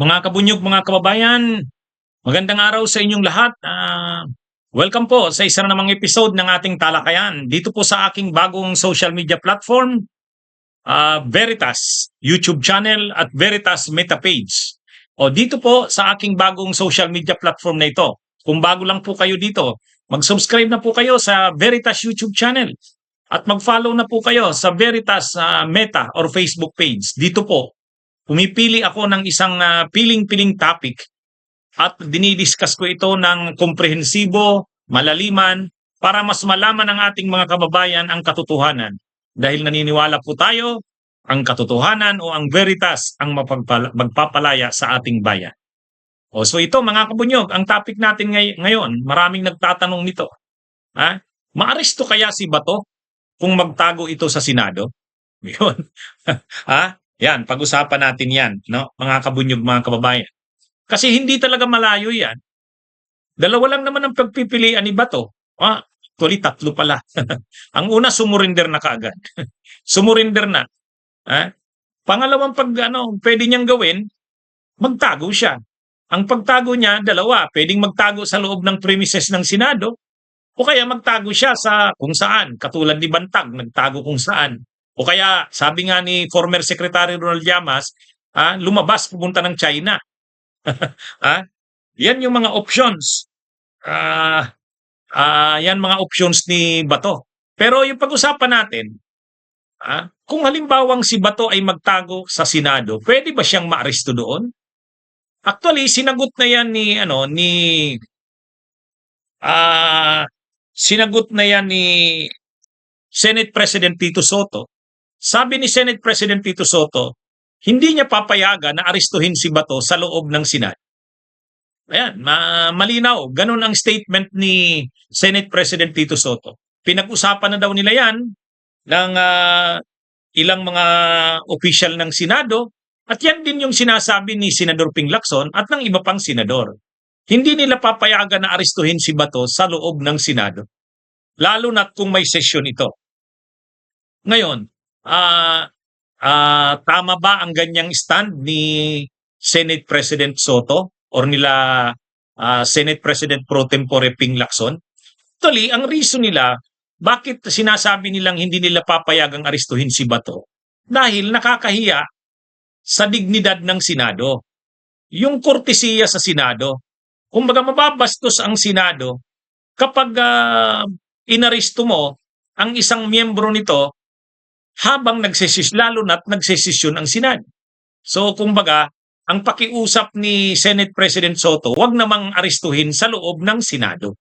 Mga kabunyog, mga kababayan, magandang araw sa inyong lahat. Welcome po sa isa na namang episode ng ating talakayan. Dito po sa aking bagong social media platform, Veritas YouTube channel at Veritas Meta page. O dito po sa aking bagong social media platform na ito. Kung bago lang po kayo dito, mag-subscribe na po kayo sa Veritas YouTube channel at mag-follow na po kayo sa Veritas Meta or Facebook page. Dito po, pumipili ako ng isang piling-piling topic at dinidiscuss ko ito ng komprehensibo, malaliman, para mas malaman ng ating mga kababayan ang katotohanan. Dahil naniniwala po tayo, ang katotohanan o ang veritas ang magpapalaya sa ating bayan. So ito mga kabunyog, ang topic natin ngayon, maraming nagtatanong nito. Maaresto kaya si Bato kung magtago ito sa Senado? Yun. Yan, pag-usapan natin yan, no? Mga kabunyog, mga kababayan. Kasi hindi talaga malayo yan. Dalawa lang naman ang pagpipilian ni Bato. Actually, tatlo pala. Ang una, sumurinder na kaagad. Sumurinder na. Pangalawang pwede niyang gawin, magtago siya. Ang pagtago niya, dalawa. Pwedeng magtago sa loob ng premises ng Senado o kaya magtago siya sa kung saan. Katulad ni Bantag, nagtago kung saan. O kaya, sabi nga ni former Secretary Ronald Llamas, lumabas pupunta ng China. Yan yung mga options. Yan mga options ni Bato. Pero yung pag-usapan natin, kung halimbawang si Bato ay magtago sa Senado, pwede ba siyang maaresto doon? Actually, sinagot na yan ni Senate President Tito Soto. Sabi ni Senate President Tito Soto, hindi niya papayagan na arestuhin si Bato sa loob ng Senado. Ayan, malinaw. Ganun ang statement ni Senate President Tito Soto. Pinag-usapan na daw nila yan ng ilang mga official ng Senado at yan din yung sinasabi ni Senador Ping Lacson at ng iba pang senador. Hindi nila papayagan na arestuhin si Bato sa loob ng Senado. Lalo na kung may sesyon ito. Ngayon, tama ba ang ganyang stand ni Senate President Soto or nila Senate President Pro Tempore Ping Lacson? Actually, ang reason nila, bakit sinasabi nilang hindi nila papayagang arestuhin si Bato? Dahil nakakahiya sa dignidad ng Senado. Yung kortesiya sa Senado. Kumbaga mababastos ang Senado kapag inaresto mo ang isang miyembro nito habang lalo na't nagsesesyon ang Senado. So kumbaga, ang pakiusap ni Senate President Soto, wag namang arestuhin sa loob ng Senado.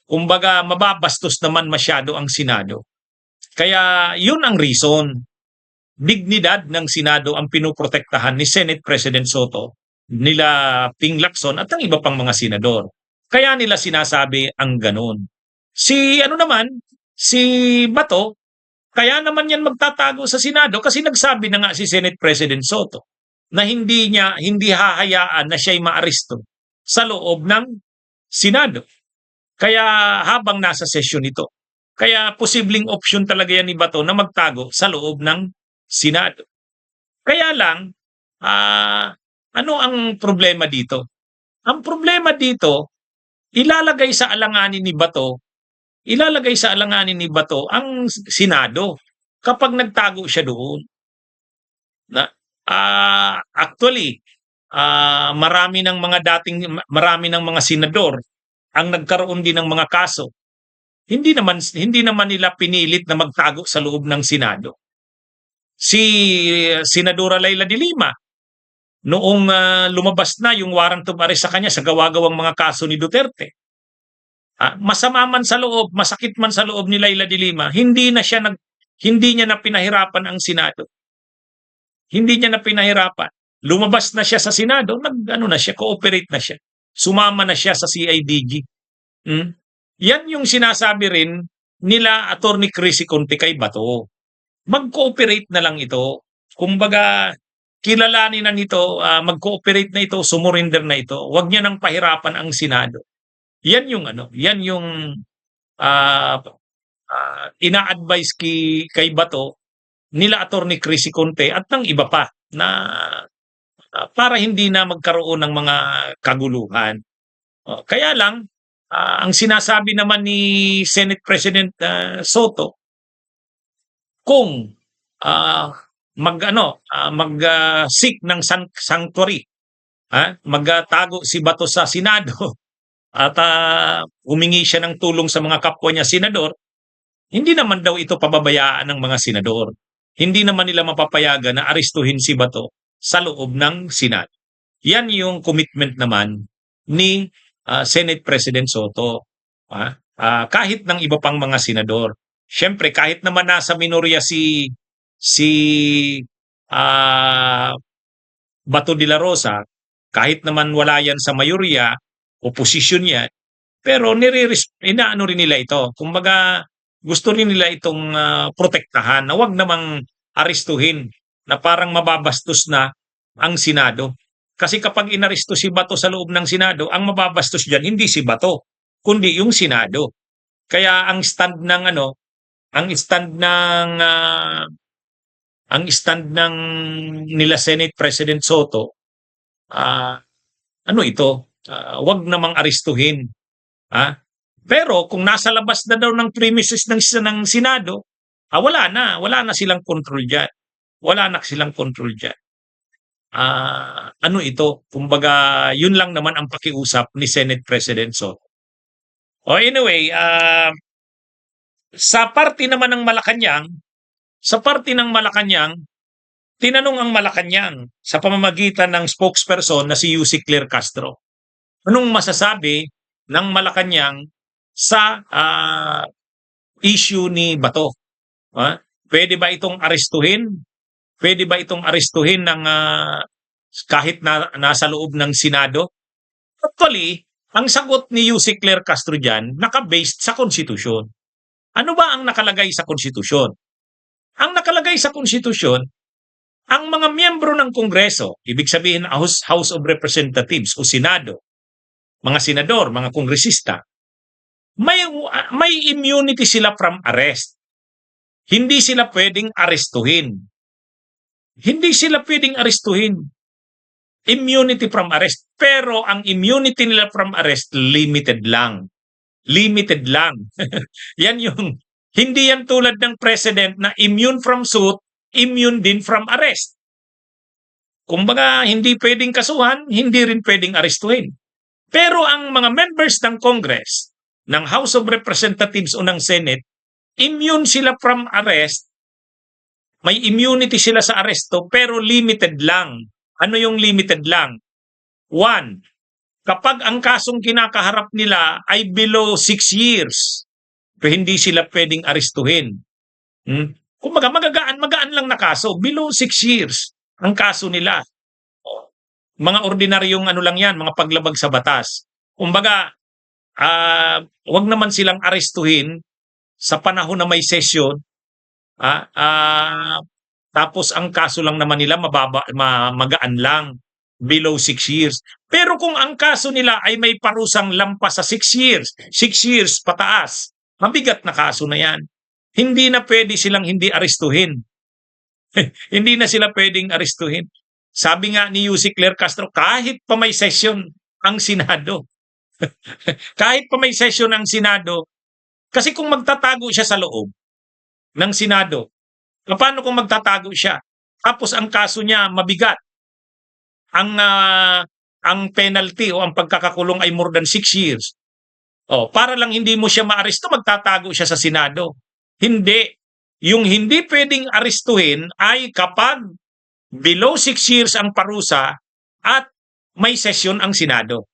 Kumbaga, mababastos naman masyado ang Senado. Kaya yun ang reason. Dignidad ng Senado ang pinoprotektahan ni Senate President Soto, nila Ping Lacson at ang iba pang mga senador. Kaya nila sinasabi ang ganun. Si Bato, kaya naman yan magtatago sa Senado kasi nagsabi na nga si Senate President Soto na hindi hahayaan na siya'y maaresto sa loob ng Senado. Kaya habang nasa sesyon ito. Kaya posibleng option talaga yan ni Bato na magtago sa loob ng Senado. Kaya lang, ano ang problema dito? Ang problema dito, ilalagay sa alanganin ni Bato ang Senado kapag nagtago siya doon. Actually, marami ng mga senador ang nagkaroon din ng mga kaso. Hindi naman nila pinilit na magtago sa loob ng Senado. Si Senadora Leila de Lima, noong lumabas na yung warrant of arrest sa kanya sa gawa-gawang mga kaso ni Duterte, masama man sa loob, masakit man sa loob ni Leila de Lima, hindi niya na pinahirapan ang Senado. Hindi niya na pinahirapan. Lumabas na siya sa Senado, cooperate na siya. Sumama na siya sa CIDG. Yan yung sinasabi rin nila Attorney Chrissy Conte kay Bato. Mag-cooperate na lang ito. Kumbaga, kilalanin na nito, mag-cooperate na ito, sumurinder na ito. Huwag niya nang pahirapan ang Senado. Yan yung ina-advise kay Bato nila Attorney Chrissy Conte at ng iba pa na para hindi na magkaroon ng mga kaguluhan. Kaya lang, ang sinasabi naman ni Senate President Soto, kung mag-seek ng sanctuary, magtago si Bato sa Senado at humingi siya ng tulong sa mga kapwa niya senador, hindi naman daw ito pababayaan ng mga senador. Hindi naman nila mapapayagan na arestuhin si Bato sa loob ng Senado. Yan yung commitment naman ni Senate President Soto. Kahit ng iba pang mga senador. Siyempre, kahit naman nasa minorya si Bato de la Rosa, kahit naman wala yan sa mayorya, oposisyon yan, pero inaano rin nila ito. Kumbaga, gusto rin nila itong protektahan na wag namang arestuhin na parang mababastos na ang Senado. Kasi kapag inaresto si Bato sa loob ng Senado, ang mababastos diyan hindi si Bato, kundi yung Senado. Kaya ang stand ng nila Senate President Soto, wag namang arestuhin. Pero kung nasa labas na daw ng premises ng Senado, wala na silang control diyan. Wala na silang control diyan. Kumbaga, yun lang naman ang pakiusap ni Senate President Soto. Anyway, sa parte naman ng Malacanang, tinanong ang Malacanang sa pamamagitan ng spokesperson na si Yussi Claire Castro. Anong masasabi ng Malacanang sa issue ni Bato? Pwede ba itong arestuhin? Pwede ba itong arestuhin ng kahit na nasa loob ng Senado? Actually, ang sagot ni Yussi Claire Castro diyan naka-based sa konstitusyon. Ano ba ang nakalagay sa konstitusyon? Ang nakalagay sa konstitusyon, ang mga miyembro ng Kongreso, ibig sabihin House of Representatives o Senado, mga senador, mga kongresista, may immunity sila from arrest. Hindi sila pwedeng arestuhin. Hindi sila pwedeng arestuhin. Immunity from arrest. Pero ang immunity nila from arrest, limited lang. Limited lang. Hindi yan tulad ng president na immune from suit, immune din from arrest. Kumbaga, hindi pwedeng kasuhan, hindi rin pwedeng arestuhin. Pero ang mga members ng Congress, ng House of Representatives o ng Senate, immune sila from arrest. May immunity sila sa aresto pero limited lang. Ano yung limited lang? 1, kapag ang kasong kinakaharap nila ay below 6 years, hindi sila pwedeng arestuhin. Kumbaga, magaan lang na kaso. Below 6 years ang kaso nila. Mga ordinaryong lang yan, mga paglabag sa batas. Kumbaga, wag naman silang arestuhin sa panahon na may session. Tapos ang kaso lang naman nila magaan lang, below 6 years. Pero kung ang kaso nila ay may parusang lampas sa 6 years, 6 years pataas, mabigat na kaso na yan. Hindi na pwede silang hindi arestuhin. Hindi na sila pwedeng arestuhin. Sabi nga ni Yussi Claire Castro, kahit pa may session ang Senado, kahit pa may session ang Senado, kasi kung magtatago siya sa loob ng Senado, paano kung magtatago siya? Tapos ang kaso niya mabigat. Ang penalty o ang pagkakakulong ay more than 6 years. Para lang hindi mo siya maaresto, magtatago siya sa Senado. Hindi. Yung hindi pwedeng arestuhin ay kapag below 6 years ang parusa at may session ang Senado.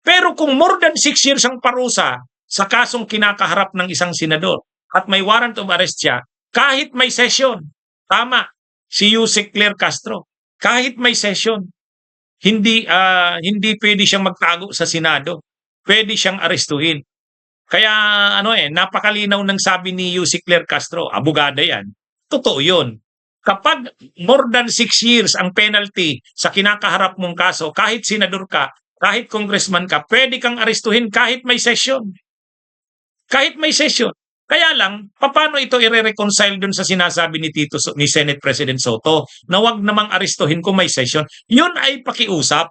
Pero kung more than 6 years ang parusa sa kasong kinakaharap ng isang senador at may warrant of arrest siya, kahit may session, tama, si Yussi Claire Castro, kahit may session, hindi pwede siyang magtago sa Senado. Pwede siyang arestuhin. Kaya napakalinaw ng sabi ni Yussi Claire Castro, abogada yan. Totoo yun. Kapag more than 6 years ang penalty sa kinakaharap mong kaso, kahit senador ka, kahit congressman ka, pwede kang arestuhin kahit may session. Kahit may session. Kaya lang, paano ito i-reconcile dun sa sinasabi ni Senate President Soto na wag namang arestuhin kung may session? Yun ay pakiusap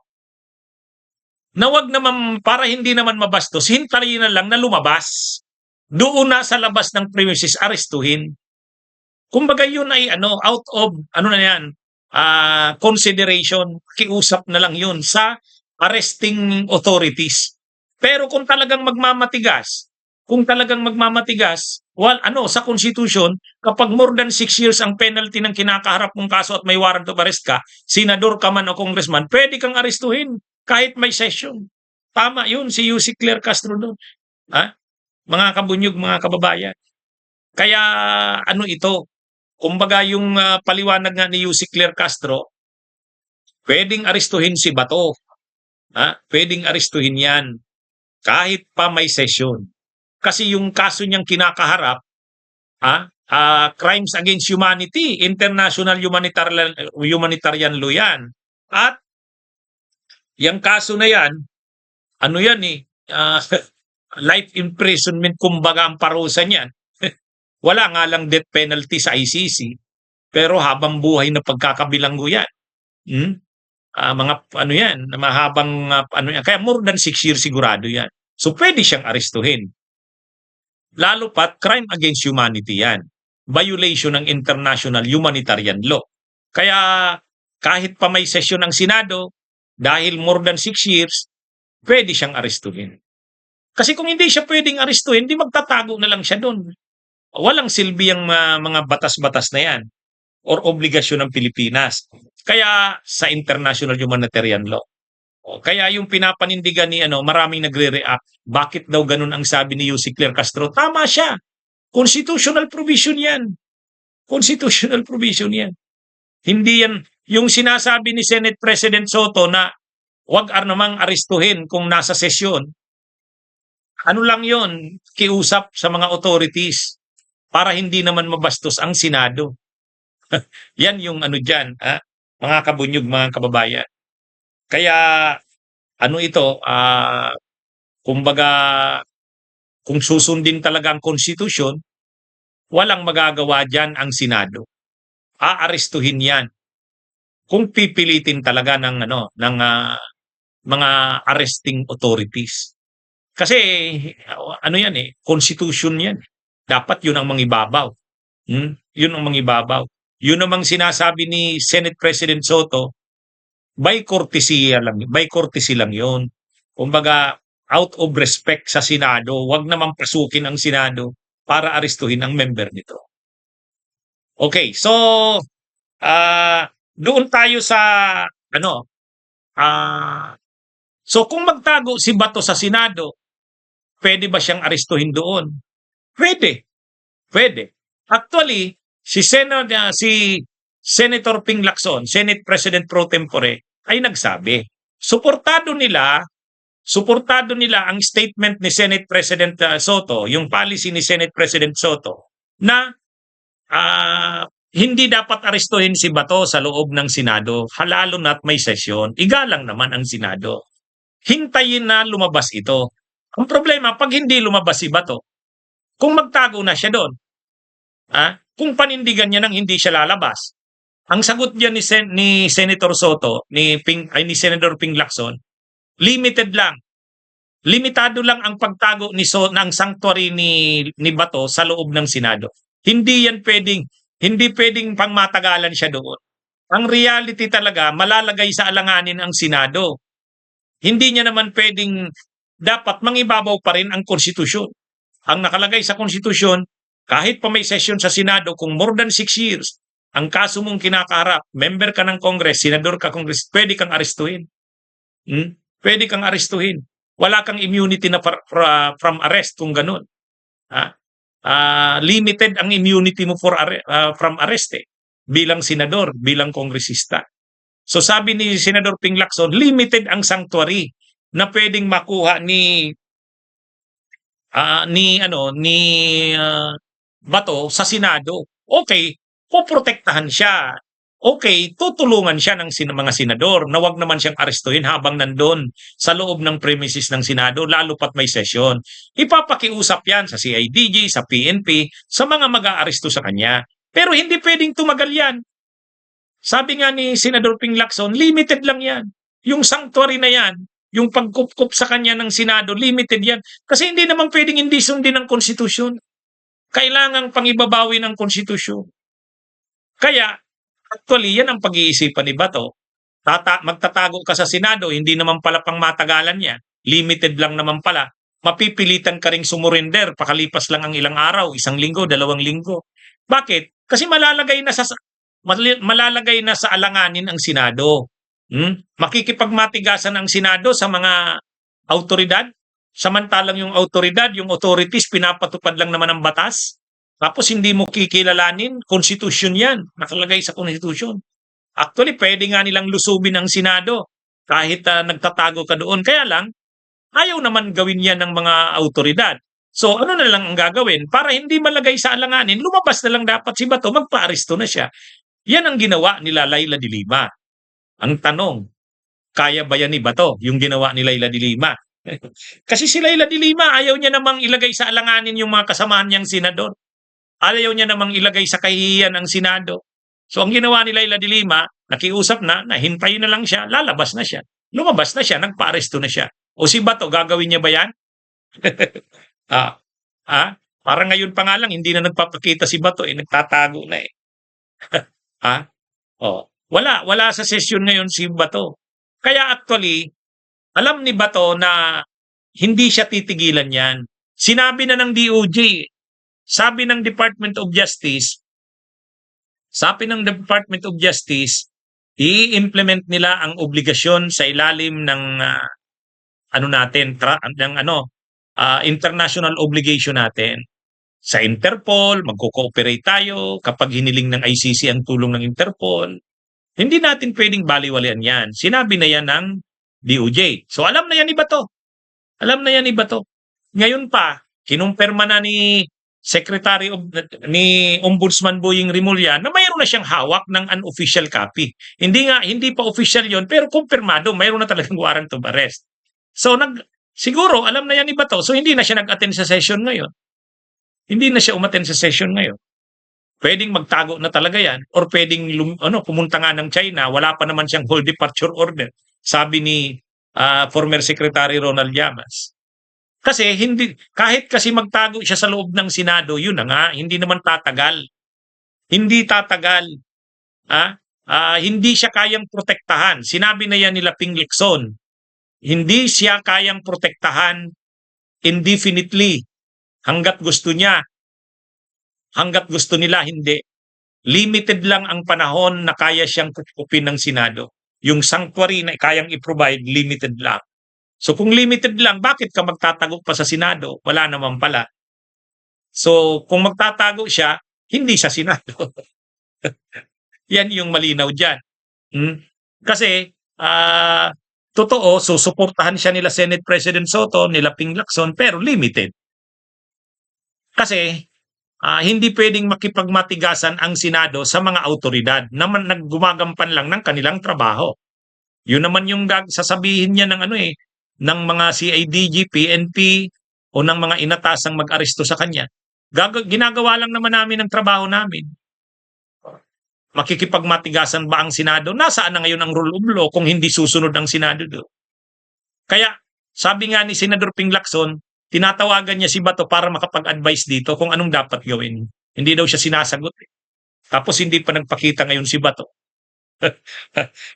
na wag naman, para hindi naman mabastos, hintayin na lang na lumabas. Doon na sa labas ng premises, arestuhin. Kumbaga yun ay out of ano na yan, consideration, kiusap na lang yun sa arresting authorities. Pero kung talagang magmamatigas, sa Constitution, kapag more than 6 years ang penalty ng kinakaharap mong kaso at may warrant of arrest ka, senador ka man o congressman, pwede kang arestuhin kahit may session. Tama yun, si Yussi Claire Castro doon. Ha? Mga kabunyog, mga kababayan. Kaya ito, kumbaga yung paliwanag nga ni Yussi Claire Castro, pwedeng arestuhin si Bato. Pwedeng arestuhin yan kahit pa may session. Kasi yung kaso niyang kinakaharap, crimes against humanity, international humanitarian law yan. At yung kaso na yan, life imprisonment kumbaga ang parusa niyan. Wala nga lang death penalty sa ICC, pero habang buhay na pagkakabilanggo yan. Mahabang yan. Kaya more than 6 years sigurado yan. So pwede siyang arestuhin. Lalo pat crime against humanity yan. Violation ng international humanitarian law. Kaya kahit pa may session ng Senado, dahil more than 6 years, pwede siyang arestuhin. Kasi kung hindi siya pwedeng arestuhin, di magtatago na lang siya doon. Walang silbi ang mga batas-batas na yan or obligasyon ng Pilipinas. Kaya sa international humanitarian law. Kaya yung pinapanindigan ni maraming nagre-react. Bakit daw ganun ang sabi ni Yussi Claire Castro? Tama siya. Constitutional provision yan. Constitutional provision yan. Hindi yan. Yung sinasabi ni Senate President Soto na wag namang arestuhin kung nasa sesyon. Ano lang yon, kiusap sa mga authorities para hindi naman mabastos ang Senado. Yan yung dyan, mga kabunyog, mga kababayan. Kaya ito, kumbaga kung susundin talaga ang konstitusyon, walang magagawa dyan ang Senado. Aarestuhin yan. Kung pipilitin talaga ng mga arresting authorities. Kasi yan constitution yan. Dapat yun ang mangibabaw. Yun ang mangibabaw. Yun namang sinasabi ni Senate President Soto, by courtesy lang yun. Kumbaga, out of respect sa Senado, wag naman pasukin ang Senado para arestuhin ang member nito. Okay, so doon tayo sa so kung magtago si Bato sa Senado, pwede ba siyang arestuhin doon? Pwede. Actually, si Senator Ping Lacson, Senate President pro tempore, ay nagsabi, suportado nila ang statement ni Senate President Soto, yung policy ni Senate President Soto, na hindi dapat arestuhin si Bato sa loob ng Senado, lalo na't may sesyon. Igalang naman ang Senado. Hintayin na lumabas ito. Ang problema, pag hindi lumabas si Bato, kung magtago na siya doon, kung panindigan niya nang hindi siya lalabas, ang sagot niya ni Senator Soto, ni Senator Ping Lacson, limited lang. Limitado lang ang pagtago ng sanctuary ni Bato sa loob ng Senado. Hindi pwedeng pangmatagalan siya doon. Ang reality talaga, malalagay sa alanganin ang Senado. Hindi niya naman pwedeng, dapat mangibabaw pa rin ang konstitusyon. Ang nakalagay sa konstitusyon, kahit pa may session sa Senado, kung more than 6 years, ang kaso mong kinakaharap, member ka ng Congress, senador ka, Congress, pwede kang arestuhin. Pwede kang arestuhin. Wala kang immunity na from arrest kung ganun. Limited ang immunity mo from arrest bilang senador, bilang kongresista. So sabi ni Senador Ping Lacson, limited ang sanctuary na pwedeng makuha ni Bato sa Senado. Okay, poprotektahan siya. okay, tutulungan siya ng mga senador na wag naman siyang arestuhin habang nandun sa loob ng premises ng Senado, lalo pat may sesyon. Ipapakiusap yan sa CIDG, sa PNP, sa mga mag-aaresto sa kanya. Pero hindi pwedeng tumagal yan. Sabi nga ni Senador Ping Lacson, limited lang yan. Yung sanctuary na yan, yung pagkupkup sa kanya ng Senado, limited yan. Kasi hindi naman pwedeng hindi sundin ng konstitusyon. Kailangang pangibabawi ng konstitusyon. Kaya, actually, yan ang pag-iisipan ni Bato. Magtatago ka sa Senado, hindi naman pala pang matagalan niya. Limited lang naman pala. Mapipilitan ka ring sumurrender, pakalipas lang ang ilang araw, 1 linggo, 2 linggo. Bakit? Kasi malalagay na sa alanganin ang Senado. Makikipagmatigasan ang Senado sa mga autoridad, samantalang yung autoridad, yung authorities, pinapatupad lang naman ang batas. Tapos hindi mo kikilalanin, konstitusyon yan, nakalagay sa konstitusyon. Actually, pwede nga nilang lusubin ang Senado kahit nagtatago ka doon. Kaya lang, ayaw naman gawin yan ng mga autoridad. So ano na lang ang gagawin? Para hindi malagay sa alanganin, lumabas na lang dapat si Bato, magpa-aresto na siya. Yan ang ginawa nila Laila de Lima. Ang tanong, kaya ba yan ni Bato, yung ginawa ni Laila de Lima? Kasi si Laila de Lima, ayaw niya namang ilagay sa alanganin yung mga kasamahan niyang senador. Ayaw niya namang ilagay sa kahihiyan ang Senado. So ang ginawa ni Laila de Lima, nakiusap na, hintayin na lang siya, lalabas na siya. Lumabas na siya, nagpa-aresto na siya. O si Bato, gagawin niya ba yan? Ah, parang ngayon pa nga lang, hindi na nagpapakita si Bato, nagtatago na eh. Wala sa session ngayon si Bato. Kaya actually, alam ni Bato na hindi siya titigilan yan. Sinabi na ng DOJ, sabi ng Department of Justice, i-implement nila ang obligasyon sa ilalim ng international obligation natin. Sa Interpol, magko-cooperate tayo kapag hiniling ng ICC ang tulong ng Interpol. Hindi natin pwedeng baliwalian yan. Sinabi na yan ng DOJ. So alam na yan ni Bato. Ngayon pa, kinumpirma na ni Ombudsman Boying Rimulya na mayroon na siyang hawak ng unofficial copy. Hindi pa official yon, pero kumpirmado, mayroon na talagang warrant of arrest. So siguro alam na yan ni Bato, so hindi na siya nag-attend sa session ngayon. Hindi na siya umattend sa session ngayon. Pwedeng magtago na talaga yan, or pwedeng pumunta nga ng China, wala pa naman siyang whole departure order. Sabi ni former Secretary Ronald Llamas. Kasi kahit kasi magtago siya sa loob ng Senado, yun na nga, hindi naman tatagal. Hindi tatagal. Hindi siya kayang protektahan. Sinabi na yan nila Ping Lacson. Hindi siya kayang protektahan indefinitely. Hanggat gusto niya. Hanggat gusto nila, hindi. Limited lang ang panahon na kaya siyang kupupin ng Senado. Yung sanctuary na kayang i-provide, limited lang. So kung limited lang, bakit ka magtatago pa sa Senado? Wala naman pala. So kung magtatago siya, hindi sa Senado. Yan yung malinaw dyan. Kasi, totoo, susuportahan siya nila Senate President Soto, nila Ping Lacson, pero limited. Kasi, hindi pwedeng makipagmatigasan ang Senado sa mga autoridad na naggumagampan lang ng kanilang trabaho. Yun naman yung sasabihin niya ng ng mga CIDG, PNP o ng mga inatasang mag-aresto sa kanya. Ginagawa lang naman namin ang trabaho namin. Makikipagmatigasan ba ang Senado? Nasaan na ngayon ang rule of law kung hindi susunod ang Senado doon? Kaya sabi nga ni Senador Ping Lacson, tinatawagan niya si Bato para makapag-advise dito kung anong dapat gawin. Hindi daw siya sinasagot. Tapos hindi pa nagpakita ngayon si Bato.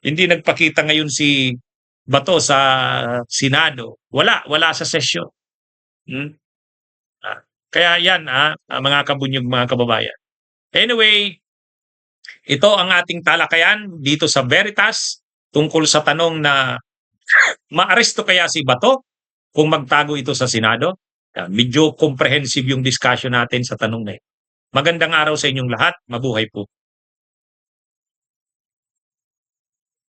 Hindi nagpakita ngayon si Bato sa Senado. Wala sa sesyon. Kaya yan, mga kabunyog, mga kababayan. Anyway, ito ang ating talakayan dito sa Veritas tungkol sa tanong na maaresto kaya si Bato kung magtago ito sa Senado. Medyo comprehensive yung discussion natin sa tanong na ito. Magandang araw sa inyong lahat. Mabuhay po.